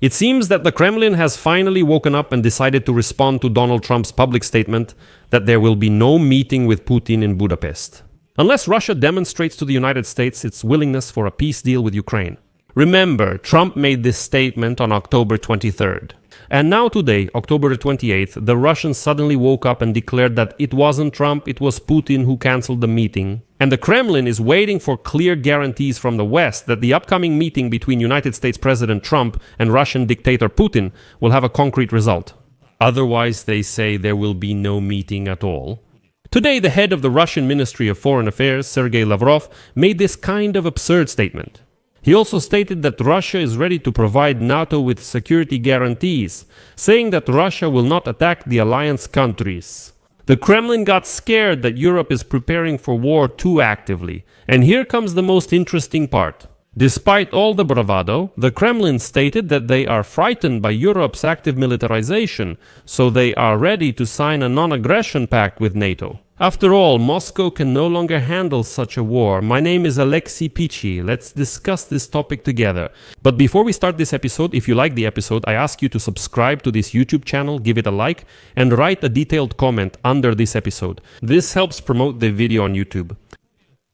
It seems that the Kremlin has finally woken up and decided to respond to Donald Trump's public statement that there will be no meeting with Putin in Budapest, unless Russia demonstrates to the United States its willingness for a peace deal with Ukraine. Remember, Trump made this statement on October 23rd. And now today, October 28th, the Russians suddenly woke up and declared that it wasn't Trump, it was Putin who cancelled the meeting. And the Kremlin is waiting for clear guarantees from the West that the upcoming meeting between United States President Trump and Russian dictator Putin will have a concrete result. Otherwise, they say there will be no meeting at all. Today, the head of the Russian Ministry of Foreign Affairs, Sergei Lavrov, made this kind of absurd statement. He also stated that Russia is ready to provide NATO with security guarantees, saying that Russia will not attack the alliance countries. The Kremlin got scared that Europe is preparing for war too actively, and here comes the most interesting part. Despite all the bravado, the Kremlin stated that they are frightened by Europe's active militarization, so they are ready to sign a non-aggression pact with NATO. After all, Moscow can no longer handle such a war. My name is Alexei Pichi. Let's discuss this topic together. But before we start this episode, if you like the episode, I ask you to subscribe to this YouTube channel, give it a like, and write a detailed comment under this episode. This helps promote the video on YouTube.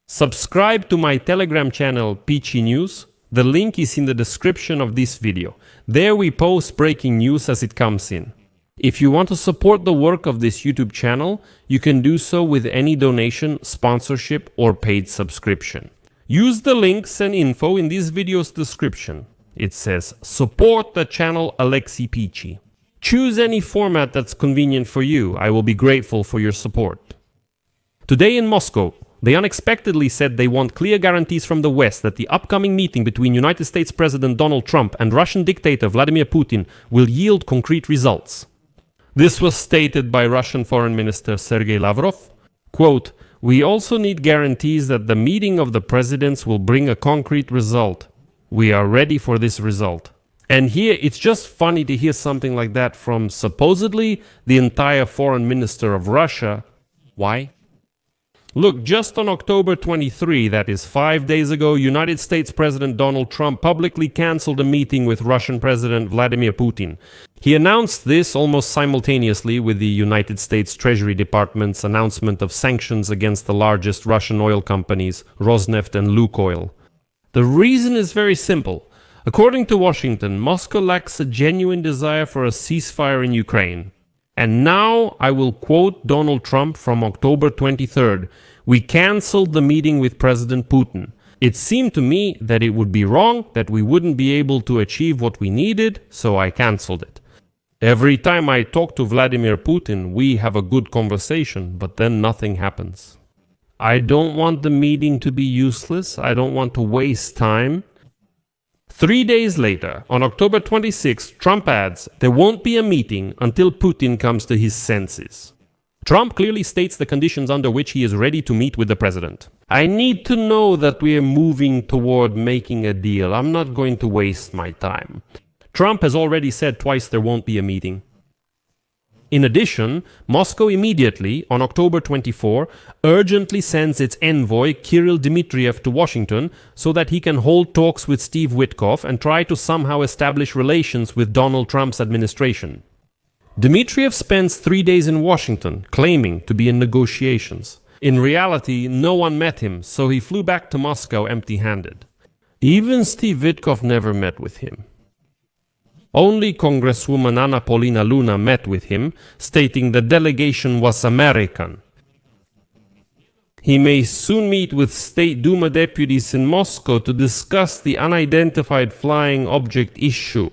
Subscribe to my Telegram channel, Pichi News. The link is in the description of this video. There we post breaking news as it comes in. If you want to support the work of this YouTube channel, you can do so with any donation, sponsorship, or paid subscription. Use the links and info in this video's description. It says, support the channel Alexei Pichi. Choose any format that's convenient for you. I will be grateful for your support. Today in Moscow, they unexpectedly said they want clear guarantees from the West that the upcoming meeting between United States President Donald Trump and Russian dictator Vladimir Putin will yield concrete results. This was stated by Russian Foreign Minister Sergei Lavrov. Quote, "We also need guarantees that the meeting of the presidents will bring a concrete result. We are ready for this result." And here it's just funny to hear something like that from supposedly the entire foreign minister of Russia. Why? Look, just on October 23, that is 5 days ago, United States President Donald Trump publicly cancelled a meeting with Russian President Vladimir Putin. He announced this almost simultaneously with the United States Treasury Department's announcement of sanctions against the largest Russian oil companies, Rosneft and Lukoil. The reason is very simple. According to Washington, Moscow lacks a genuine desire for a ceasefire in Ukraine. And now I will quote Donald Trump from October 23rd. "We cancelled the meeting with President Putin. It seemed to me that it would be wrong, that we wouldn't be able to achieve what we needed, so I cancelled it. Every time I talk to Vladimir Putin, we have a good conversation, but then nothing happens. I don't want the meeting to be useless. I don't want to waste time." 3 days later, on October 26, Trump adds, "There won't be a meeting until Putin comes to his senses." Trump clearly states the conditions under which he is ready to meet with the president. "I need to know that we are moving toward making a deal. I'm not going to waste my time." Trump has already said twice there won't be a meeting. In addition, Moscow immediately, on October 24, urgently sends its envoy Kirill Dmitriev to Washington so that he can hold talks with Steve Witkoff and try to somehow establish relations with Donald Trump's administration. Dmitriev spends 3 days in Washington, claiming to be in negotiations. In reality, no one met him, so he flew back to Moscow empty-handed. Even Steve Witkoff never met with him. Only Congresswoman Anna Paulina Luna met with him, stating the delegation was American. He may soon meet with State Duma deputies in Moscow to discuss the unidentified flying object issue.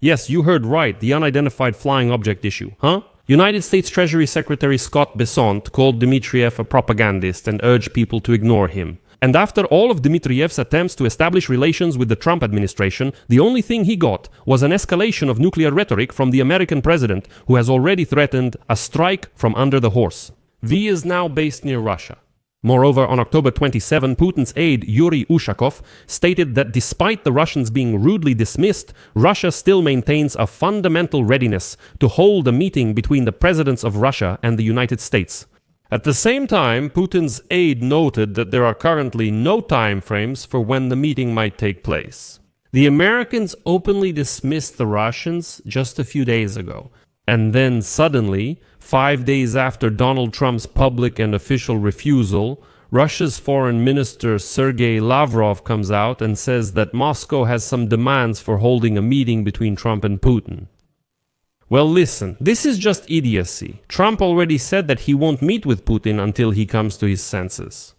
Yes, you heard right, the unidentified flying object issue, huh? United States Treasury Secretary Scott Bessent called Dmitriev a propagandist and urged people to ignore him. And after all of Dmitriev's attempts to establish relations with the Trump administration, the only thing he got was an escalation of nuclear rhetoric from the American president, who has already threatened a strike from under the horse. V is now based near Russia. Moreover, on October 27, Putin's aide Yuri Ushakov stated that despite the Russians being rudely dismissed, Russia still maintains a fundamental readiness to hold a meeting between the presidents of Russia and the United States. At the same time, Putin's aide noted that there are currently no time frames for when the meeting might take place. The Americans openly dismissed the Russians just a few days ago. And then suddenly, 5 days after Donald Trump's public and official refusal, Russia's foreign minister Sergei Lavrov comes out and says that Moscow has some demands for holding a meeting between Trump and Putin. Well, listen, this is just idiocy. Trump already said that he won't meet with Putin until he comes to his senses.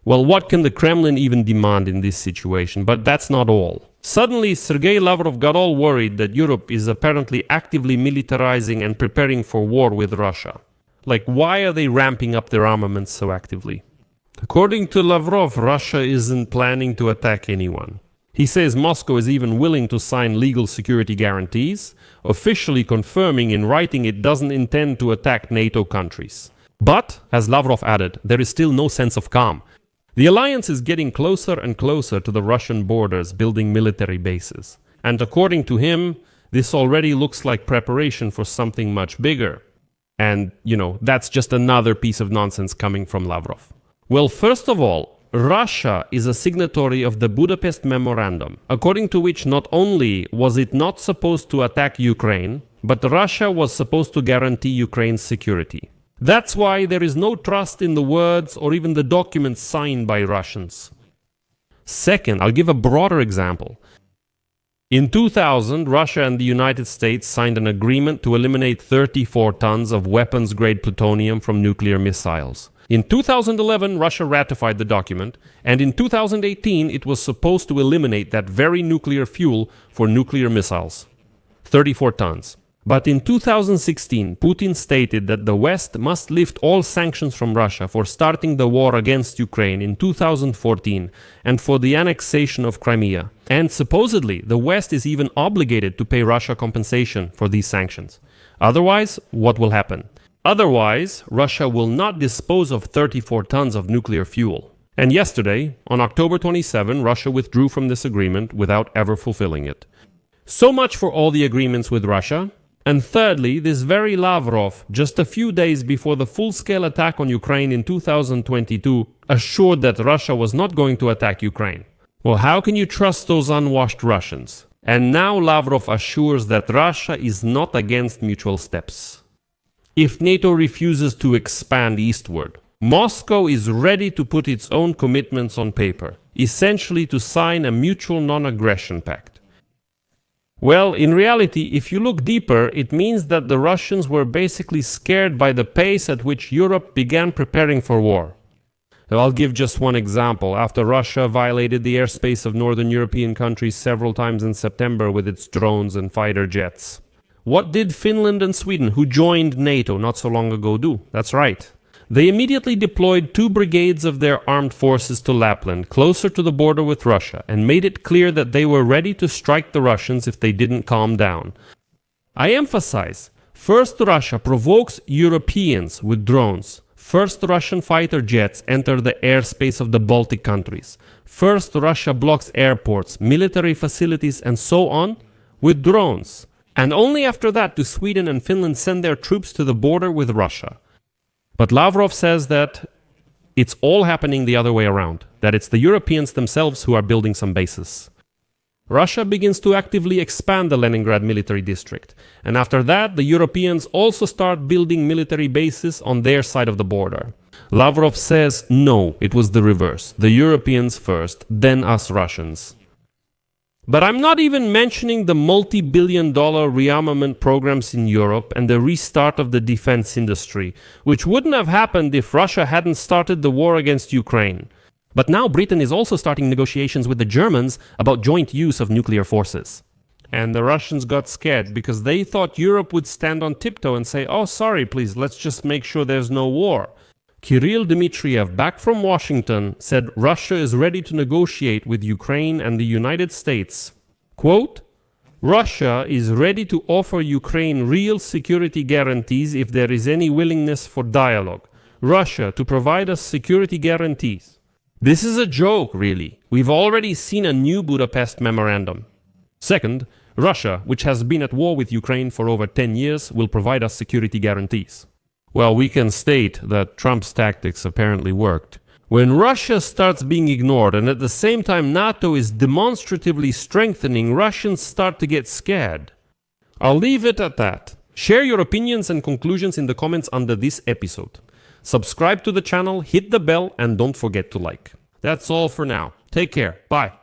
Well, what can the Kremlin even demand in this situation? But that's not all. Suddenly, Sergei Lavrov got all worried that Europe is apparently actively militarizing and preparing for war with Russia. Like, why are they ramping up their armaments so actively? According to Lavrov, Russia isn't planning to attack anyone. He says Moscow is even willing to sign legal security guarantees, officially confirming in writing it doesn't intend to attack NATO countries. But, as Lavrov added, there is still no sense of calm. The alliance is getting closer and closer to the Russian borders, building military bases. And according to him, this already looks like preparation for something much bigger. And, that's just another piece of nonsense coming from Lavrov. Well, first of all, Russia is a signatory of the Budapest Memorandum, according to which not only was it not supposed to attack Ukraine, but Russia was supposed to guarantee Ukraine's security. That's why there is no trust in the words or even the documents signed by Russians. Second, I'll give a broader example. In 2000, Russia and the United States signed an agreement to eliminate 34 tons of weapons-grade plutonium from nuclear missiles. In 2011, Russia ratified the document, and in 2018 it was supposed to eliminate that very nuclear fuel for nuclear missiles. 34 tons. But in 2016, Putin stated that the West must lift all sanctions from Russia for starting the war against Ukraine in 2014 and for the annexation of Crimea. And supposedly, the West is even obligated to pay Russia compensation for these sanctions. Otherwise, what will happen? Otherwise, Russia will not dispose of 34 tons of nuclear fuel. And yesterday, on October 27, Russia withdrew from this agreement without ever fulfilling it. So much for all the agreements with Russia. And thirdly, this very Lavrov, just a few days before the full-scale attack on Ukraine in 2022, assured that Russia was not going to attack Ukraine. Well, how can you trust those unwashed Russians? And now Lavrov assures that Russia is not against mutual steps. If NATO refuses to expand eastward, Moscow is ready to put its own commitments on paper, essentially to sign a mutual non-aggression pact. Well, in reality, if you look deeper, it means that the Russians were basically scared by the pace at which Europe began preparing for war. I'll give just one example. After Russia violated the airspace of northern European countries several times in September with its drones and fighter jets, what did Finland and Sweden, who joined NATO not so long ago, do? That's right. They immediately deployed 2 brigades of their armed forces to Lapland, closer to the border with Russia, and made it clear that they were ready to strike the Russians if they didn't calm down. I emphasize, first Russia provokes Europeans with drones. First Russian fighter jets enter the airspace of the Baltic countries. First Russia blocks airports, military facilities, and so on with drones. And only after that do Sweden and Finland send their troops to the border with Russia. But Lavrov says that it's all happening the other way around, that it's the Europeans themselves who are building some bases. Russia begins to actively expand the Leningrad military district, and after that the Europeans also start building military bases on their side of the border. Lavrov says no, it was the reverse, the Europeans first, then us Russians. But I'm not even mentioning the multi-billion-dollar rearmament programs in Europe and the restart of the defense industry, which wouldn't have happened if Russia hadn't started the war against Ukraine. But now Britain is also starting negotiations with the Germans about joint use of nuclear forces. And the Russians got scared because they thought Europe would stand on tiptoe and say, "Oh, sorry, please, let's just make sure there's no war." Kirill Dmitriev, back from Washington, said Russia is ready to negotiate with Ukraine and the United States. Quote, "Russia is ready to offer Ukraine real security guarantees if there is any willingness for dialogue. Russia to provide us security guarantees." This is a joke, really. We've already seen a new Budapest Memorandum. Second, Russia, which has been at war with Ukraine for over 10 years, will provide us security guarantees. Well, we can state that Trump's tactics apparently worked. When Russia starts being ignored and at the same time NATO is demonstratively strengthening, Russians start to get scared. I'll leave it at that. Share your opinions and conclusions in the comments under this episode. Subscribe to the channel, hit the bell, and don't forget to like. That's all for now. Take care. Bye.